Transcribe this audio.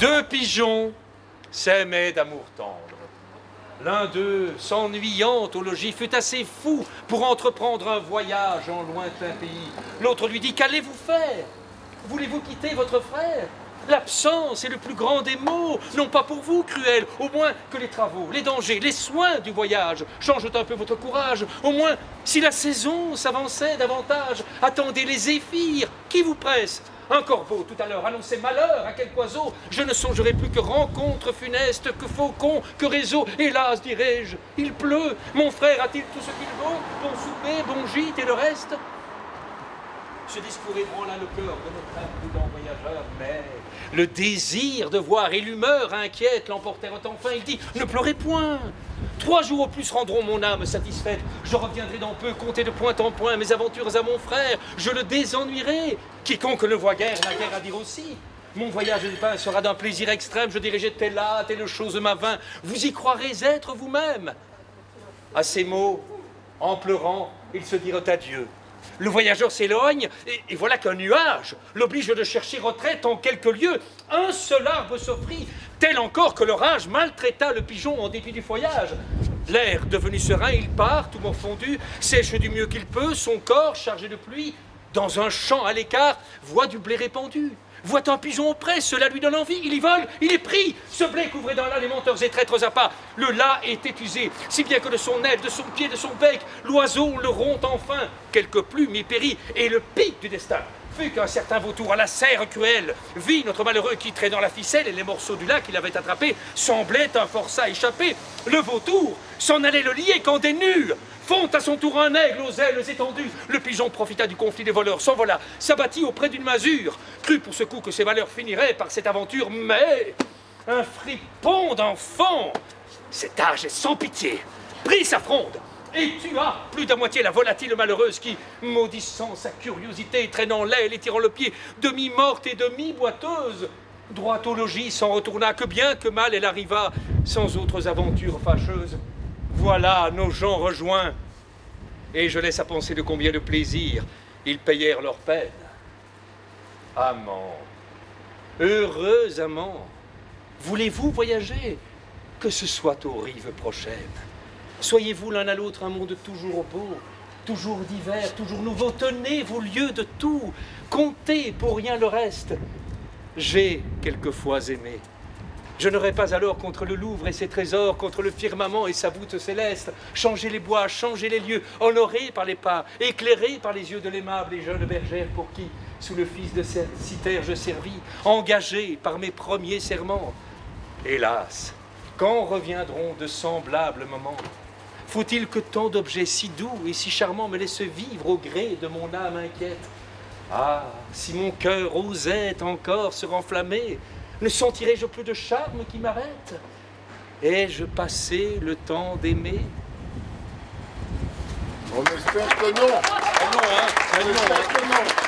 Deux pigeons s'aimaient d'amour tendre. L'un d'eux, s'ennuyant au logis, fut assez fou pour entreprendre un voyage en lointain pays. L'autre lui dit: qu'allez-vous faire? Voulez-vous quitter votre frère? L'absence est le plus grand des maux, non pas pour vous, cruel, au moins que les travaux, les dangers, les soins du voyage changent un peu votre courage. Au moins, si la saison s'avançait davantage, attendez les zéphyrs qui vous pressent. Un corbeau tout à l'heure annonçait malheur à quelque oiseau. Je ne songerai plus que rencontre funeste, que faucon, que réseau. Hélas, dirais-je, il pleut. Mon frère a-t-il tout ce qu'il vaut? Bon souper, bon gîte et le reste? Ce discours ébranla le cœur de notre imprudent voyageur, mais le désir de voir et l'humeur inquiète l'emportèrent enfin. Il dit: ne pleurez point. 3 jours au plus rendront mon âme satisfaite. Je reviendrai dans peu compter de point en point mes aventures à mon frère. Je le désennuierai. Quiconque ne voit guère n'a guère à dire aussi. Mon voyage de pain sera d'un plaisir extrême. Je dirai: telle là, telle chose ma vint. Vous y croirez être vous-même. À ces mots, en pleurant, ils se dirent adieu. Le voyageur s'éloigne, et voilà qu'un nuage l'oblige de chercher retraite en quelques lieux. Un seul arbre s'offrit, tel encore que l'orage maltraita le pigeon en dépit du feuillage. L'air devenu serein, il part, tout morfondu, sèche du mieux qu'il peut, son corps chargé de pluie. Dans un champ à l'écart, voit du blé répandu. Voit un pigeon auprès, cela lui donne envie, il y vole, il est pris. Ce blé couvrait dans l'âne les menteurs et traîtres appâts. Le las est épuisé, si bien que de son aile, de son pied, de son bec, l'oiseau le rompt enfin. Quelques plumes y périt, et le pic du destin fut qu'un certain vautour à la serre cruelle vit notre malheureux qui, traînant la ficelle et les morceaux du lac qu'il avait attrapés, semblait un forçat échappé. Le vautour s'en allait le lier quand des nues font à son tour un aigle aux ailes étendues. Le pigeon profita du conflit des voleurs, s'envola, s'abattit auprès d'une masure, crut pour ce coup que ses malheurs finiraient par cette aventure, mais un fripon d'enfant, cet âge est sans pitié, prit sa fronde et tua plus d'à moitié la volatile malheureuse qui, maudissant sa curiosité, traînant l'aile et tirant le pied, demi-morte et demi-boiteuse, droit au logis s'en retourna, que bien que mal elle arriva, sans autres aventures fâcheuses. Voilà nos gens rejoints, et je laisse à penser de combien de plaisir ils payèrent leur peine. Amants, heureux amants, voulez-vous voyager? Que ce soit aux rives prochaines. Soyez-vous l'un à l'autre un monde toujours beau, toujours divers, toujours nouveau. Tenez vos lieux de tout, comptez pour rien le reste. J'ai quelquefois aimé. Je n'aurais pas alors contre le Louvre et ses trésors, contre le firmament et sa voûte céleste, changer les bois, changer les lieux, honorés par les pas, éclairés par les yeux de l'aimable et jeune bergère pour qui, sous le fils de Cythère, je servis, engagé par mes premiers serments. Hélas, quand reviendront de semblables moments? Faut-il que tant d'objets si doux et si charmants me laissent vivre au gré de mon âme inquiète? Ah, si mon cœur osait encore se renflammer, ne sentirais-je plus de charme qui m'arrête? Ai-je passé le temps d'aimer? On espère que non. Non, hein? On espère que non.